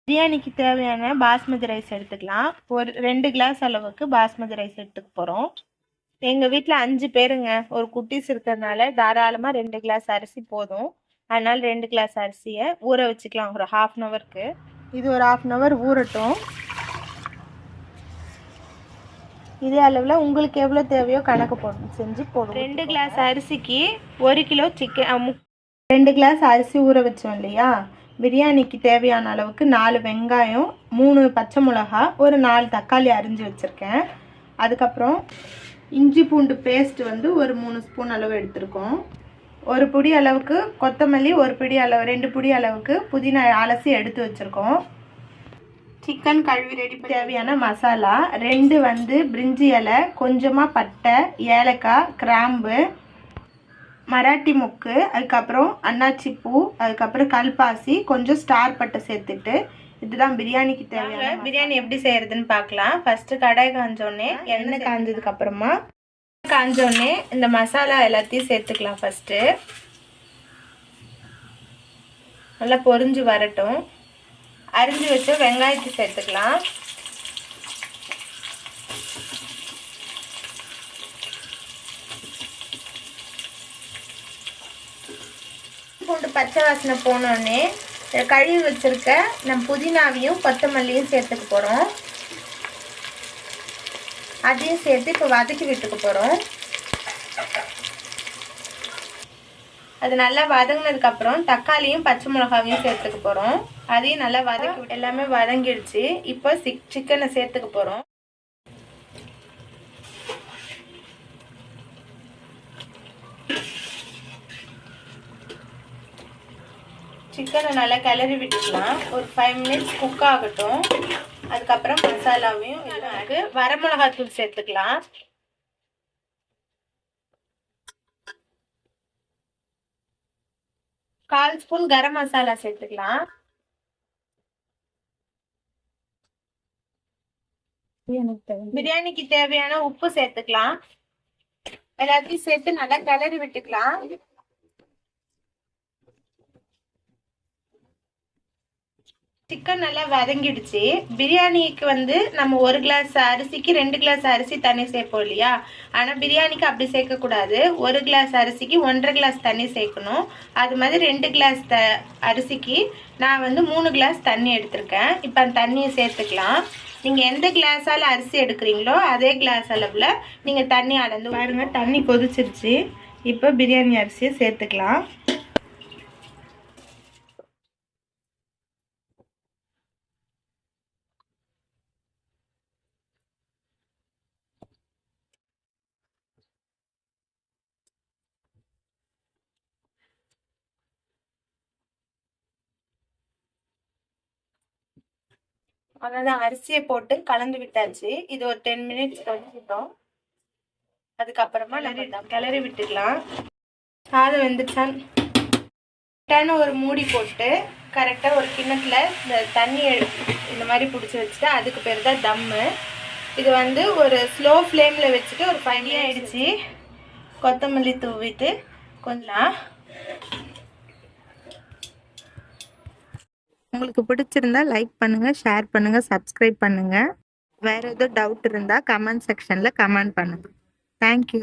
பிரியாணிக்கு தேவையான பாஸ்மதி ரைஸ் எடுத்துக்கலாம். ஒரு 2 கிளாஸ் அளவுக்கு பாஸ்மதி ரைஸ் எடுத்துக்க போகிறோம். எங்கள் வீட்டில் 5 பேருங்க. ஒரு குட்டீஸ் இருக்கிறதுனால தாராளமாக 2 கிளாஸ் அரிசி போதும். அதனால் 2 கிளாஸ் அரிசியை ஊற வச்சுக்கலாம் ஒரு 1/2 அன் ஹவருக்கு. இது ஒரு 1/2 அன் ஹவர் ஊறட்டும். இதே அளவில் உங்களுக்கு எவ்வளோ தேவையோ கணக்கு செஞ்சு போடும். 2 கிளாஸ் அரிசிக்கு 1 கிலோ சிக்கன். 2 கிளாஸ் அரிசி ஊற வச்சோம் இல்லையா, பிரியாணிக்கு தேவையான அளவுக்கு 4 வெங்காயம், 3 பச்சை மிளகா, ஒரு 4 தக்காளி அரிஞ்சு வச்சுருக்கேன். அதுக்கப்புறம் இஞ்சி பூண்டு பேஸ்ட் வந்து ஒரு 3 ஸ்பூன் அளவு எடுத்திருக்கோம். ஒரு பிடி அளவுக்கு கொத்தமல்லி, ஒரு பிடி அளவு 2 பிடி அளவுக்கு புதினா அலசி எடுத்து வச்சுருக்கோம். சிக்கன் கழுவி ரெடி தேவையான மசாலா 2 வந்து பிரிஞ்சி இலை, கொஞ்சமாக பட்டை, ஏலக்காய், கிராம்பு, மராட்டி மொக்கு, அதுக்கப்புறம் அன்னாச்சி பூ, அதுக்கப்புறம் கல்பாசி, கொஞ்சம் ஸ்டார் பட்டை சேர்த்துட்டு இதுதான் பிரியாணிக்கு தேவையான. பிரியாணி எப்படி செய்யறதுன்னு பார்க்கலாம். ஃபர்ஸ்ட்டு கடாய் காஞ்சோடனே எண்ணெய் காஞ்சதுக்கு அப்புறமா காஞ்சோடனே இந்த மசாலா எல்லாத்தையும் சேர்த்துக்கலாம். ஃபர்ஸ்ட்டு நல்லா பொரிஞ்சு வரட்டும். அரிஞ்சு வச்ச வெங்காயத்தை சேர்த்துக்கலாம். பூண்டு பச்சை வாசனை போனோடனே கழுவி வச்சிருக்க நம்ம புதினாவையும் கொத்தமல்லியும் சேர்த்துக்க போகிறோம். அதையும் சேர்த்து இப்போ வதக்கி விட்டுக்க போகிறோம். அது நல்லா வதங்கினதுக்கப்புறம் தக்காளியும் பச்சை மிளகாவையும் சேர்த்துக்க போகிறோம். அதையும் நல்லா வதக்கி விட்டு எல்லாமே வதங்கிடுச்சு. இப்போ சிக்கனை சேர்த்துக்க போகிறோம். சிக்கனை நல்லா கிளறி விட்டுக்கலாம். ஒரு 5 மினிட்ஸ் குக் ஆகட்டும். அதுக்கப்புறம் மசாலாவையும் வரமிளகாத்தூள் சேர்த்துக்கலாம். கால் ஸ்பூன் கரம் மசாலா சேர்த்துக்கலாம். பிரியாணிக்கு தேவையான உப்பு சேர்த்துக்கலாம். எல்லாத்தையும் சேர்த்து நல்லா கிளறி விட்டுக்கலாம். சிக்கன் நல்லா வதங்கிடுச்சு. பிரியாணிக்கு வந்து நம்ம 1 கிளாஸ் அரிசிக்கு 2 கிளாஸ் அரிசி தண்ணி சேர்ப்போம் இல்லையா, ஆனால் பிரியாணிக்கு அப்படி சேர்க்கக்கூடாது. 1 கிளாஸ் அரிசிக்கு 1.5 கிளாஸ் தண்ணி சேர்க்கணும். அது மாதிரி 2 கிளாஸ் அரிசிக்கு நான் வந்து 3 கிளாஸ் தண்ணி எடுத்திருக்கேன். இப்போ அந்த தண்ணியை சேர்த்துக்கலாம். நீங்கள் எந்த கிளாஸால் அரிசி எடுக்கிறீங்களோ அதே கிளாஸ் அளவில் நீங்கள் தண்ணி அளந்து பாருங்க. தண்ணி கொதிச்சிருச்சு. இப்போ பிரியாணி அரிசியை சேர்த்துக்கலாம். அவ்வளோதான், அரிசியை போட்டு கலந்து விட்டாச்சு. இது ஒரு 10 மினிட்ஸ் கழிச்சிட்டோம். அதுக்கப்புறமா நம்ம கிளறி விட்டுக்கலாம். சாதம் வெந்துச்சான்னு ஒரு மூடி போட்டு கரெக்டாக ஒரு கிண்ணத்தில் இந்த தண்ணி இந்த மாதிரி பிடிச்சி வச்சுட்டு அதுக்கு பேர் தான் தம்மு. இது வந்து ஒரு ஸ்லோ ஃப்ளேமில் வச்சுட்டு ஒரு 5 ஆகிடுச்சு. கொத்தமல்லி தூவிட்டு கொஞ்சம். உங்களுக்கு பிடிச்சிருந்தா லைக் பண்ணுங்க, ஷேர் பண்ணுங்க, சப்ஸ்கிரைப் பண்ணுங்க. வேற ஏதோ டவுட் இருந்தால் கமெண்ட் செக்ஷன்ல கமெண்ட் பண்ணுங்க. தேங்க்யூ.